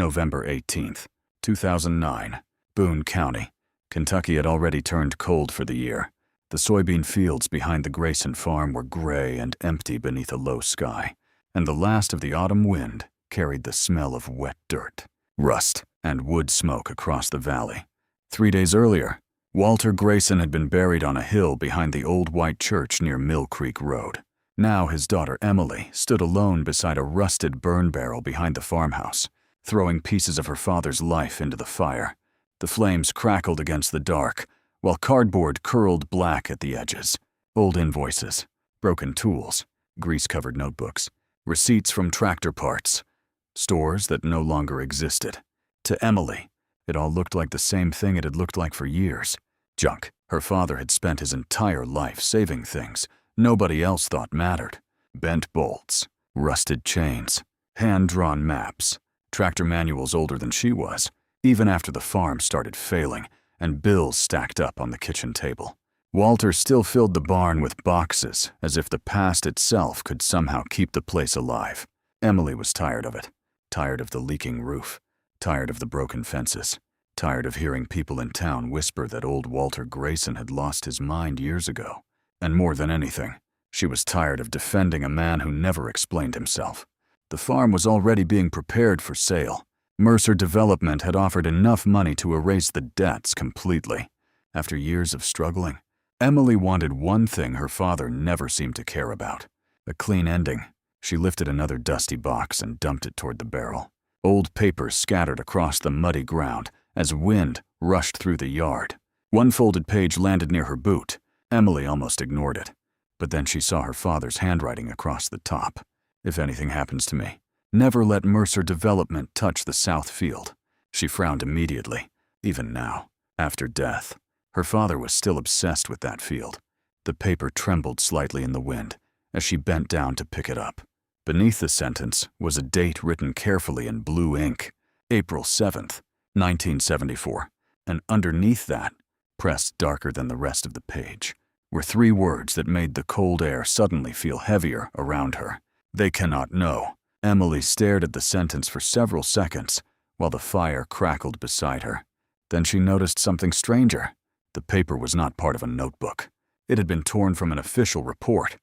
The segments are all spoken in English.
November 18th, 2009. Boone County, Kentucky had already turned cold for the year. The soybean fields behind the Grayson farm were gray and empty beneath a low sky, and the last of the autumn wind carried the smell of wet dirt, rust, and wood smoke across the valley. 3 days earlier, Walter Grayson had been buried on a hill behind the old white church near Mill Creek Road. Now his daughter Emily stood alone beside a rusted burn barrel behind the farmhouse, throwing pieces of her father's life into the fire. The flames crackled against the dark, while cardboard curled black at the edges. Old invoices, broken tools, grease-covered notebooks, receipts from tractor parts, stores that no longer existed. To Emily, it all looked like the same thing it had looked like for years. Junk. Her father had spent his entire life saving things nobody else thought mattered. Bent bolts, rusted chains, hand-drawn maps, tractor manuals older than she was, even after the farm started failing, and bills stacked up on the kitchen table. Walter still filled the barn with boxes, as if the past itself could somehow keep the place alive. Emily was tired of it, tired of the leaking roof, tired of the broken fences, tired of hearing people in town whisper that old Walter Grayson had lost his mind years ago. And more than anything, she was tired of defending a man who never explained himself. The farm was already being prepared for sale. Mercer Development had offered enough money to erase the debts completely. After years of struggling, Emily wanted one thing her father never seemed to care about: a clean ending. She lifted another dusty box and dumped it toward the barrel. Old papers scattered across the muddy ground as wind rushed through the yard. One folded page landed near her boot. Emily almost ignored it, but then she saw her father's handwriting across the top. "If anything happens to me, never let Mercer Development touch the south field." She frowned immediately. Even now, after death, her father was still obsessed with that field. The paper trembled slightly in the wind as she bent down to pick it up. Beneath the sentence was a date written carefully in blue ink: April 7th, 1974, and underneath that, pressed darker than the rest of the page, were 3 words that made the cold air suddenly feel heavier around her. "They cannot know." Emily stared at the sentence for several seconds while the fire crackled beside her. Then she noticed something stranger. The paper was not part of a notebook. It had been torn from an official report.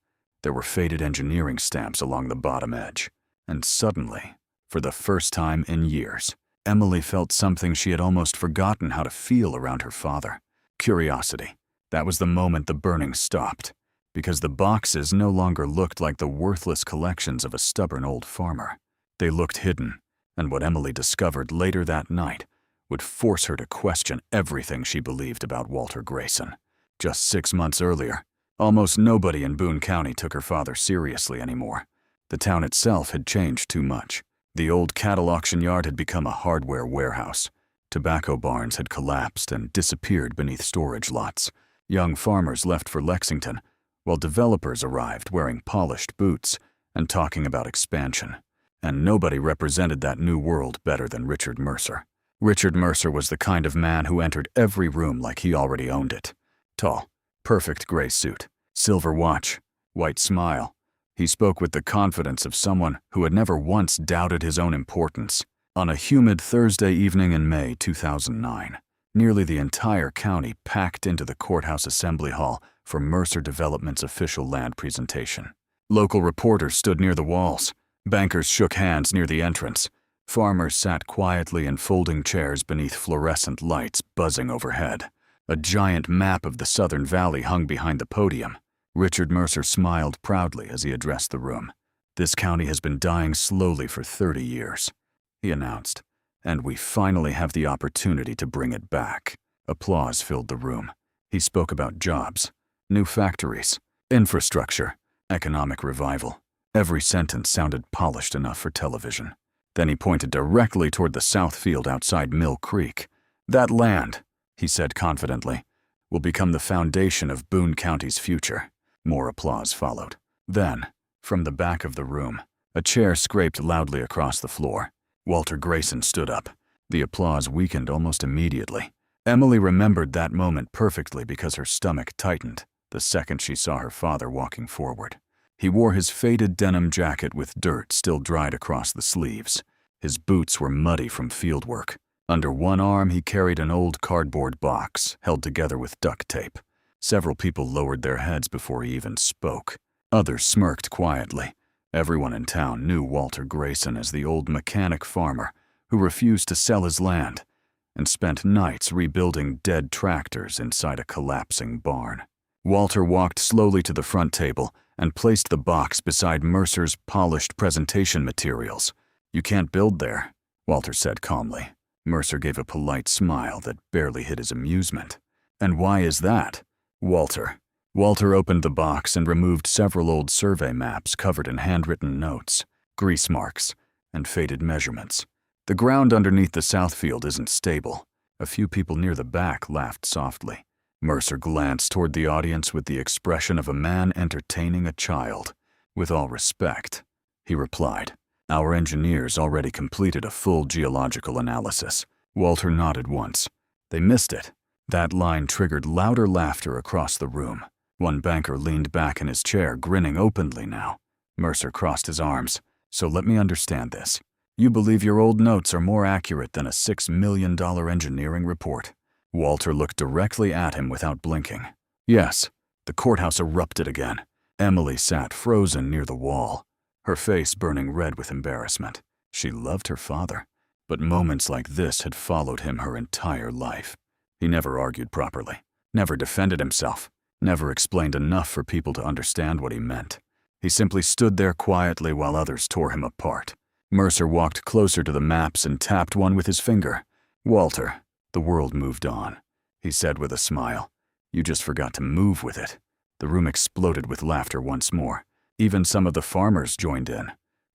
There were faded engineering stamps along the bottom edge. And suddenly, for the first time in years, Emily felt something she had almost forgotten how to feel around her father: curiosity. That was the moment the burning stopped, because the boxes no longer looked like the worthless collections of a stubborn old farmer. They looked hidden, and what Emily discovered later that night would force her to question everything she believed about Walter Grayson. Just 6 months earlier, almost nobody in Boone County took her father seriously anymore. The town itself had changed too much. The old cattle auction yard had become a hardware warehouse. Tobacco barns had collapsed and disappeared beneath storage lots. Young farmers left for Lexington, while developers arrived wearing polished boots and talking about expansion. And nobody represented that new world better than Richard Mercer. Richard Mercer was the kind of man who entered every room like he already owned it. Tall, perfect gray suit, silver watch, white smile. He spoke with the confidence of someone who had never once doubted his own importance. On a humid Thursday evening in May 2009, nearly the entire county packed into the courthouse assembly hall for Mercer Development's official land presentation. Local reporters stood near the walls. Bankers shook hands near the entrance. Farmers sat quietly in folding chairs beneath fluorescent lights buzzing overhead. A giant map of the Southern Valley hung behind the podium. Richard Mercer smiled proudly as he addressed the room. "This county has been dying slowly for 30 years, he announced, "and we finally have the opportunity to bring it back." Applause filled the room. He spoke about jobs, new factories, infrastructure, economic revival. Every sentence sounded polished enough for television. Then he pointed directly toward the south field outside Mill Creek. "That land," he said confidently, "will become the foundation of Boone County's future." More applause followed. Then, from the back of the room, a chair scraped loudly across the floor. Walter Grayson stood up. The applause weakened almost immediately. Emily remembered that moment perfectly because her stomach tightened the second she saw her father walking forward. He wore his faded denim jacket with dirt still dried across the sleeves. His boots were muddy from fieldwork. Under one arm, he carried an old cardboard box held together with duct tape. Several people lowered their heads before he even spoke. Others smirked quietly. Everyone in town knew Walter Grayson as the old mechanic farmer who refused to sell his land and spent nights rebuilding dead tractors inside a collapsing barn. Walter walked slowly to the front table and placed the box beside Mercer's polished presentation materials. "You can't build there," Walter said calmly. Mercer gave a polite smile that barely hid his amusement. "And why is that?" Walter opened the box and removed several old survey maps covered in handwritten notes, grease marks, and faded measurements. "The ground underneath the south field isn't stable." A few people near the back laughed softly. Mercer glanced toward the audience with the expression of a man entertaining a child. "With all respect," he replied, "our engineers already completed a full geological analysis." Walter nodded once. "They missed it." That line triggered louder laughter across the room. One banker leaned back in his chair, grinning openly now. Mercer crossed his arms. "So let me understand this. You believe your old notes are more accurate than a $6 million engineering report?" Walter looked directly at him without blinking. "Yes." The courthouse erupted again. Emily sat frozen near the wall, her face burning red with embarrassment. She loved her father, but moments like this had followed him her entire life. He never argued properly, never defended himself, never explained enough for people to understand what he meant. He simply stood there quietly while others tore him apart. Mercer walked closer to the maps and tapped one with his finger. "Walter, the world moved on," he said with a smile. "You just forgot to move with it." The room exploded with laughter once more. Even some of the farmers joined in.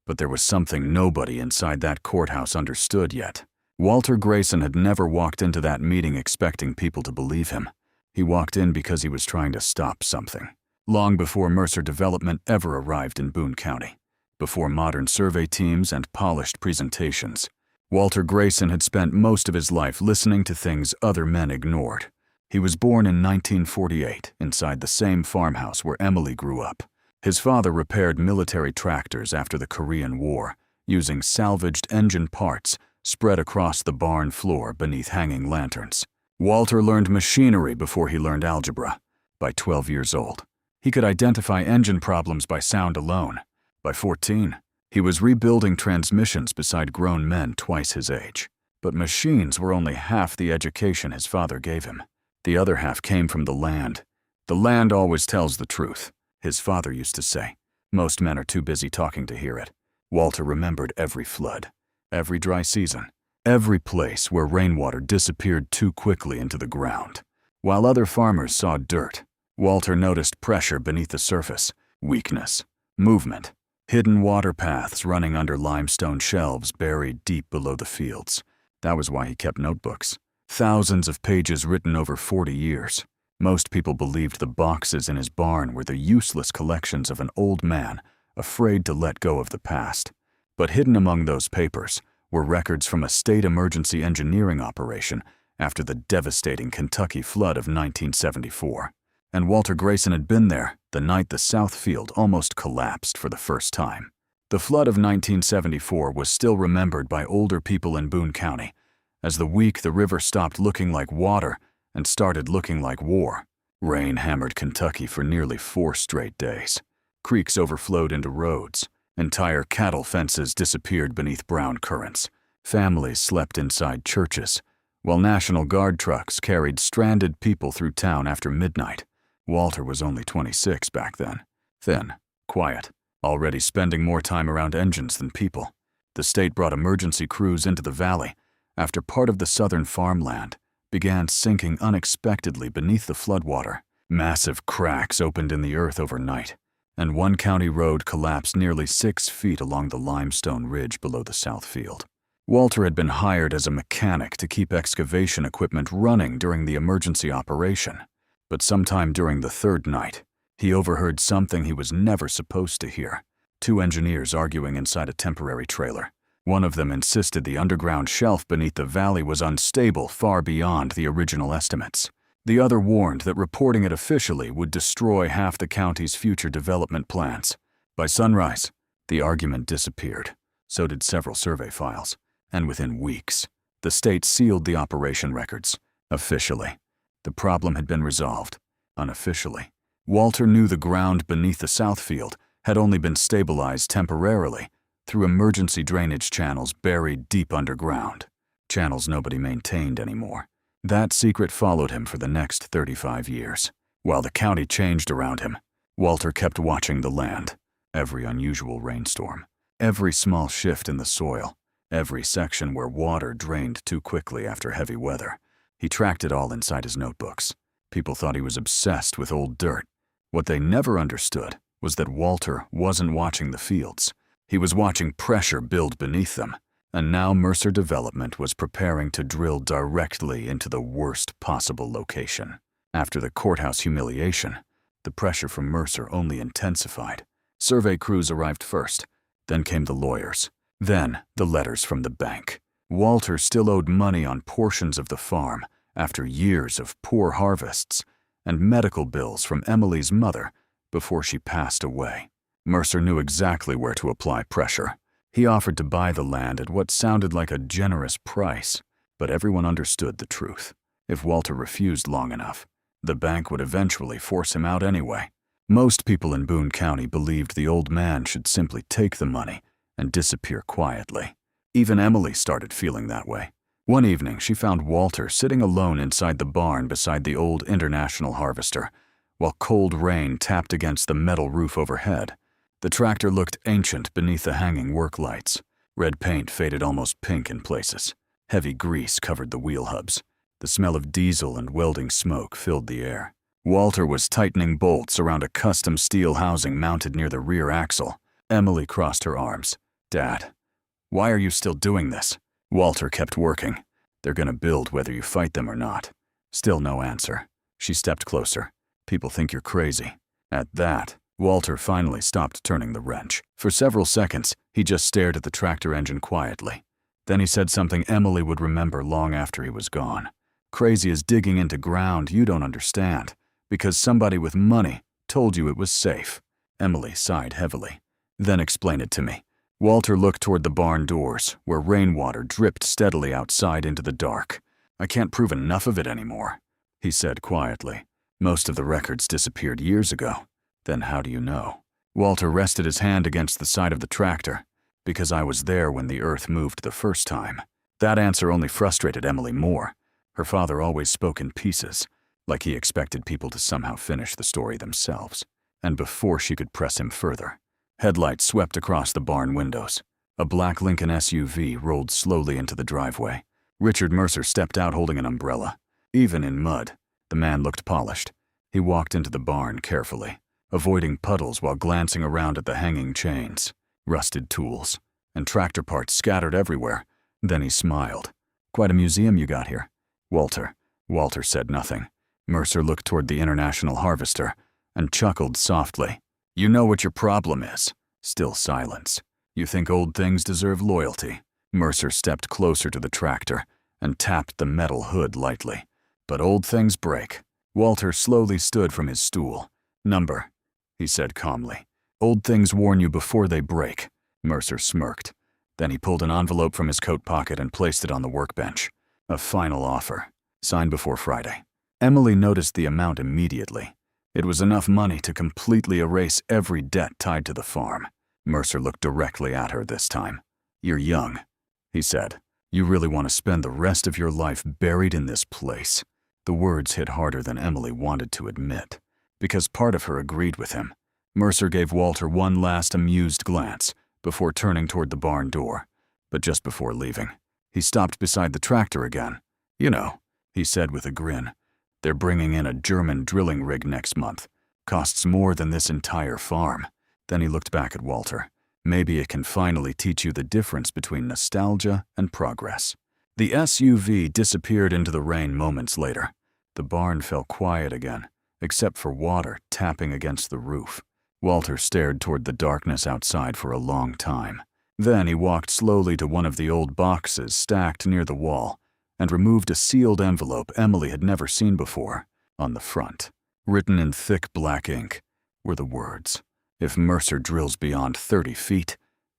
But there was something nobody inside that courthouse understood yet. Walter Grayson had never walked into that meeting expecting people to believe him. He walked in because he was trying to stop something. Long before Mercer Development ever arrived in Boone County, before modern survey teams and polished presentations, Walter Grayson had spent most of his life listening to things other men ignored. He was born in 1948 inside the same farmhouse where Emily grew up. His father repaired military tractors after the Korean War, using salvaged engine parts spread across the barn floor beneath hanging lanterns. Walter learned machinery before he learned algebra. By 12 years old, he could identify engine problems by sound alone. By 14, he was rebuilding transmissions beside grown men twice his age. But machines were only half the education his father gave him. The other half came from the land. "The land always tells the truth," his father used to say. Most men are too busy talking to hear it. Walter remembered every flood, every dry season, every place where rainwater disappeared too quickly into the ground. While other farmers saw dirt, Walter noticed pressure beneath the surface, weakness, movement, hidden water paths running under limestone shelves buried deep below the fields. That was why he kept notebooks. Thousands of pages written over 40 years. Most people believed the boxes in his barn were the useless collections of an old man afraid to let go of the past. But hidden among those papers were records from a state emergency engineering operation after the devastating Kentucky flood of 1974. And Walter Grayson had been there the night the South Field almost collapsed for the first time. The flood of 1974 was still remembered by older people in Boone County as the week the river stopped looking like water and started looking like war. Rain hammered Kentucky for nearly 4 straight days. Creeks overflowed into roads. Entire cattle fences disappeared beneath brown currents. Families slept inside churches, while National Guard trucks carried stranded people through town after midnight. Walter was only 26 back then. Thin, quiet, already spending more time around engines than people. The state brought emergency crews into the valley after part of the southern farmland began sinking unexpectedly beneath the floodwater. Massive cracks opened in the earth overnight, and one county road collapsed nearly 6 feet along the limestone ridge below the South Field. Walter had been hired as a mechanic to keep excavation equipment running during the emergency operation. But sometime during the third night, he overheard something he was never supposed to hear. 2 engineers arguing inside a temporary trailer. One of them insisted the underground shelf beneath the valley was unstable far beyond the original estimates. The other warned that reporting it officially would destroy half the county's future development plans. By sunrise, the argument disappeared. So did several survey files. And within weeks, the state sealed the operation records. Officially, the problem had been resolved. Unofficially, Walter knew the ground beneath the south field had only been stabilized temporarily through emergency drainage channels buried deep underground. Channels nobody maintained anymore. That secret followed him for the next 35 years. While the county changed around him, Walter kept watching the land. Every unusual rainstorm, every small shift in the soil, every section where water drained too quickly after heavy weather. He tracked it all inside his notebooks. People thought he was obsessed with old dirt. What they never understood was that Walter wasn't watching the fields. He was watching pressure build beneath them, and now Mercer Development was preparing to drill directly into the worst possible location. After the courthouse humiliation, the pressure from Mercer only intensified. Survey crews arrived first, then came the lawyers, then the letters from the bank. Walter still owed money on portions of the farm after years of poor harvests, and medical bills from Emily's mother before she passed away. Mercer knew exactly where to apply pressure. He offered to buy the land at what sounded like a generous price, but everyone understood the truth. If Walter refused long enough, the bank would eventually force him out anyway. Most people in Boone County believed the old man should simply take the money and disappear quietly. Even Emily started feeling that way. One evening, she found Walter sitting alone inside the barn beside the old International harvester, while cold rain tapped against the metal roof overhead. The tractor looked ancient beneath the hanging work lights. Red paint faded almost pink in places. Heavy grease covered the wheel hubs. The smell of diesel and welding smoke filled the air. Walter was tightening bolts around a custom steel housing mounted near the rear axle. Emily crossed her arms. "Dad, why are you still doing this?" Walter kept working. "They're gonna build whether you fight them or not." Still no answer. She stepped closer. "People think you're crazy." At that, Walter finally stopped turning the wrench. For several seconds, he just stared at the tractor engine quietly. Then he said something Emily would remember long after he was gone. "Crazy is digging into ground you don't understand, because somebody with money told you it was safe." Emily sighed heavily. "Then explain it to me." Walter looked toward the barn doors, where rainwater dripped steadily outside into the dark. "I can't prove enough of it anymore," he said quietly. "Most of the records disappeared years ago." "Then how do you know?" Walter rested his hand against the side of the tractor. "Because I was there when the earth moved the first time." That answer only frustrated Emily more. Her father always spoke in pieces, like he expected people to somehow finish the story themselves. And before she could press him further, headlights swept across the barn windows. A black Lincoln SUV rolled slowly into the driveway. Richard Mercer stepped out holding an umbrella. Even in mud, the man looked polished. He walked into the barn carefully, avoiding puddles while glancing around at the hanging chains, rusted tools, and tractor parts scattered everywhere. Then he smiled. "Quite a museum you got here." Walter said nothing. Mercer looked toward the International harvester and chuckled softly. "You know what your problem is." Still silence. "You think old things deserve loyalty." Mercer stepped closer to the tractor and tapped the metal hood lightly. "But old things break." Walter slowly stood from his stool. "Number," he said calmly. "Old things warn you before they break." Mercer smirked. Then he pulled an envelope from his coat pocket and placed it on the workbench. "A final offer. Signed before Friday." Emily noticed the amount immediately. It was enough money to completely erase every debt tied to the farm. Mercer looked directly at her this time. "You're young," he said. "You really want to spend the rest of your life buried in this place." The words hit harder than Emily wanted to admit, because part of her agreed with him. Mercer gave Walter one last amused glance before turning toward the barn door. But just before leaving, he stopped beside the tractor again. "You know," he said with a grin, "they're bringing in a German drilling rig next month. Costs more than this entire farm." Then he looked back at Walter. "Maybe it can finally teach you the difference between nostalgia and progress." The SUV disappeared into the rain moments later. The barn fell quiet again, except for water tapping against the roof. Walter stared toward the darkness outside for a long time. Then he walked slowly to one of the old boxes stacked near the wall and removed a sealed envelope Emily had never seen before. On the front, written in thick black ink, were the words, "If Mercer drills beyond 30 feet,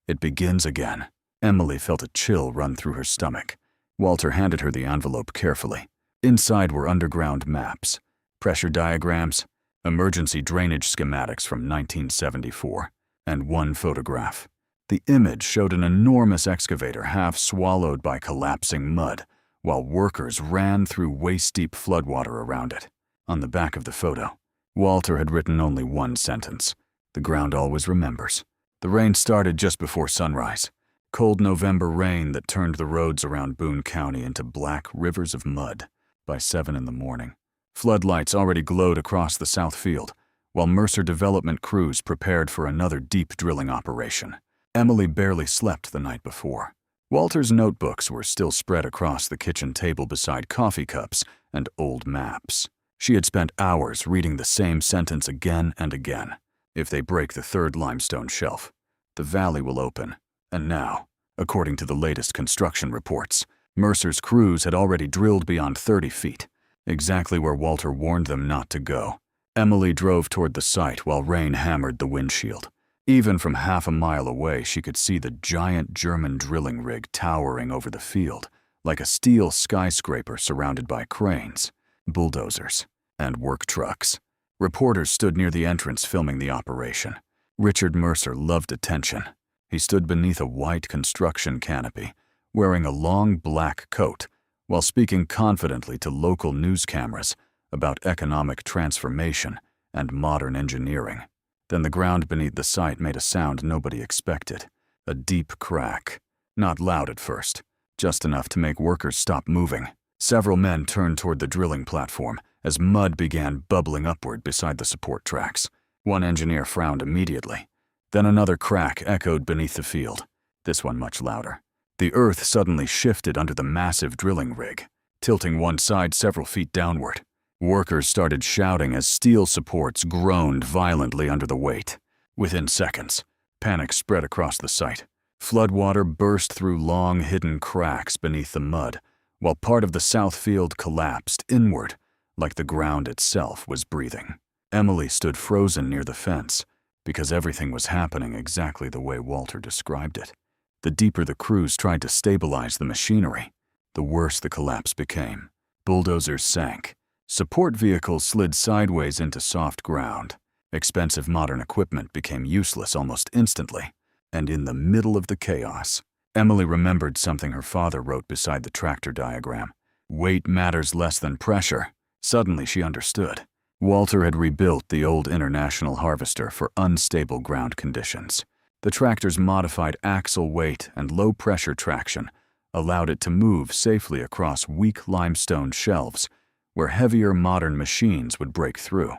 it begins again." Emily felt a chill run through her stomach. Walter handed her the envelope carefully. Inside were underground maps, pressure diagrams, emergency drainage schematics from 1974, and one photograph. The image showed an enormous excavator half swallowed by collapsing mud, while workers ran through waist-deep floodwater around it. On the back of the photo, Walter had written only one sentence: "The ground always remembers." The rain started just before sunrise. Cold November rain that turned the roads around Boone County into black rivers of mud. By 7 in the morning, floodlights already glowed across the south field, while Mercer development crews prepared for another deep drilling operation. Emily barely slept the night before. Walter's notebooks were still spread across the kitchen table beside coffee cups and old maps. She had spent hours reading the same sentence again and again. If they break the third limestone shelf, the valley will open. And now, according to the latest construction reports, Mercer's crews had already drilled beyond 30 feet, exactly where Walter warned them not to go. Emily drove toward the site while rain hammered the windshield. Even from half a mile away, she could see the giant German drilling rig towering over the field, like a steel skyscraper surrounded by cranes, bulldozers, and work trucks. Reporters stood near the entrance filming the operation. Richard Mercer loved attention. He stood beneath a white construction canopy, wearing a long black coat, while speaking confidently to local news cameras about economic transformation and modern engineering. Then the ground beneath the site made a sound nobody expected, a deep crack. Not loud at first, just enough to make workers stop moving. Several men turned toward the drilling platform as mud began bubbling upward beside the support tracks. One engineer frowned immediately. Then another crack echoed beneath the field, this one much louder. The earth suddenly shifted under the massive drilling rig, tilting one side several feet downward. Workers started shouting as steel supports groaned violently under the weight. Within seconds, panic spread across the site. Floodwater burst through long hidden cracks beneath the mud, while part of the south field collapsed inward, like the ground itself was breathing. Emily stood frozen near the fence, because everything was happening exactly the way Walter described it. The deeper the crews tried to stabilize the machinery, the worse the collapse became. Bulldozers sank. Support vehicles slid sideways into soft ground. Expensive modern equipment became useless almost instantly. And in the middle of the chaos, Emily remembered something her father wrote beside the tractor diagram. Weight matters less than pressure. Suddenly she understood. Walter had rebuilt the old International Harvester for unstable ground conditions. The tractor's modified axle weight and low-pressure traction allowed it to move safely across weak limestone shelves where heavier modern machines would break through.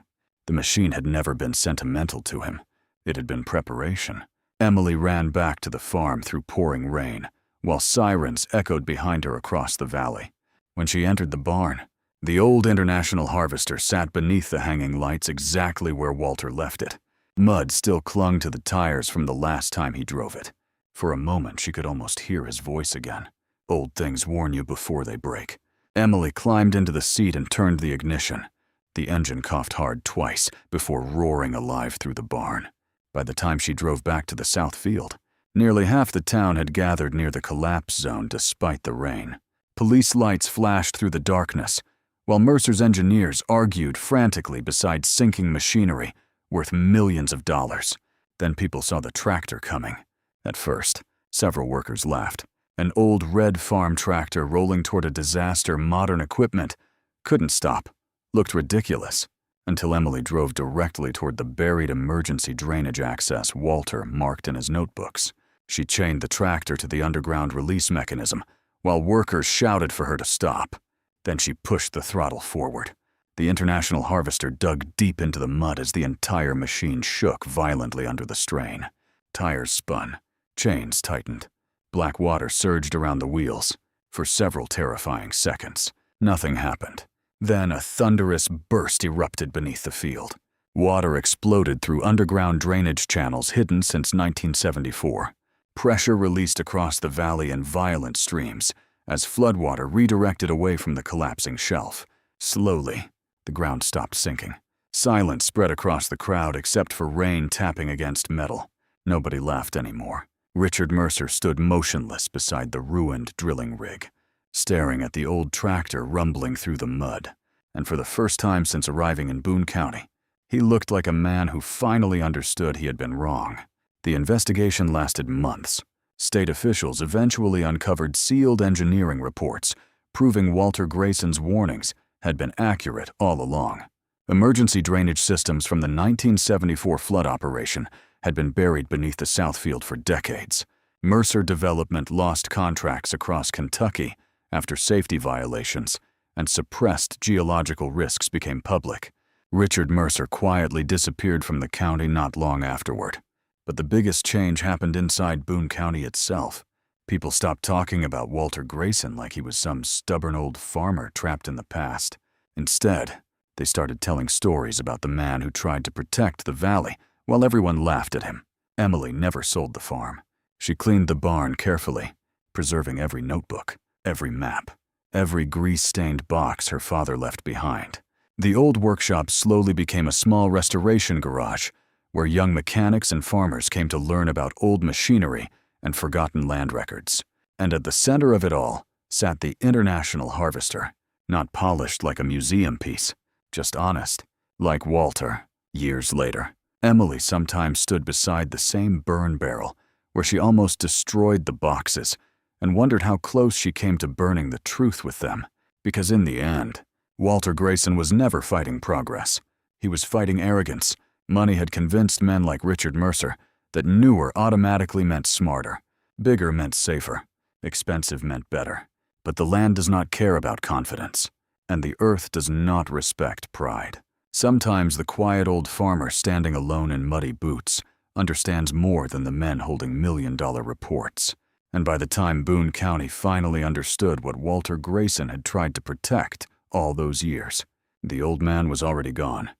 The machine had never been sentimental to him. It had been preparation. Emily ran back to the farm through pouring rain, while sirens echoed behind her across the valley. When she entered the barn, the old International Harvester sat beneath the hanging lights exactly where Walter left it. Mud still clung to the tires from the last time he drove it. For a moment, she could almost hear his voice again. Old things warn you before they break. Emily climbed into the seat and turned the ignition. The engine coughed hard twice before roaring alive through the barn. By the time she drove back to the south field, nearly half the town had gathered near the collapse zone despite the rain. Police lights flashed through the darkness, while Mercer's engineers argued frantically beside sinking machinery worth millions of dollars. Then people saw the tractor coming. At first, several workers laughed. An old red farm tractor rolling toward a disaster modern equipment couldn't stop, looked ridiculous, until Emily drove directly toward the buried emergency drainage access Walter marked in his notebooks. She chained the tractor to the underground release mechanism, while workers shouted for her to stop. Then she pushed the throttle forward. The International Harvester dug deep into the mud as the entire machine shook violently under the strain. Tires spun, chains tightened. Black water surged around the wheels. For several terrifying seconds, nothing happened. Then a thunderous burst erupted beneath the field. Water exploded through underground drainage channels hidden since 1974. Pressure released across the valley in violent streams as floodwater redirected away from the collapsing shelf. Slowly, the ground stopped sinking. Silence spread across the crowd except for rain tapping against metal. Nobody laughed anymore. Richard Mercer stood motionless beside the ruined drilling rig, staring at the old tractor rumbling through the mud. And for the first time since arriving in Boone County, he looked like a man who finally understood he had been wrong. The investigation lasted months. State officials eventually uncovered sealed engineering reports proving Walter Grayson's warnings had been accurate all along. Emergency drainage systems from the 1974 flood operation had been buried beneath the Southfield for decades. Mercer Development lost contracts across Kentucky after safety violations, and suppressed geological risks became public. Richard Mercer quietly disappeared from the county not long afterward. But the biggest change happened inside Boone County itself. People stopped talking about Walter Grayson like he was some stubborn old farmer trapped in the past. Instead, they started telling stories about the man who tried to protect the valley while everyone laughed at him. Emily never sold the farm. She cleaned the barn carefully, preserving every notebook, every map, every grease-stained box her father left behind. The old workshop slowly became a small restoration garage where young mechanics and farmers came to learn about old machinery and forgotten land records. And at the center of it all sat the International Harvester, not polished like a museum piece, just honest, like Walter, years later. Emily sometimes stood beside the same burn barrel where she almost destroyed the boxes and wondered how close she came to burning the truth with them, because in the end, Walter Grayson was never fighting progress. He was fighting arrogance. Money had convinced men like Richard Mercer that newer automatically meant smarter, bigger meant safer, expensive meant better. But the land does not care about confidence, and the earth does not respect pride. Sometimes the quiet old farmer standing alone in muddy boots understands more than the men holding million-dollar reports. And by the time Boone County finally understood what Walter Grayson had tried to protect all those years, the old man was already gone.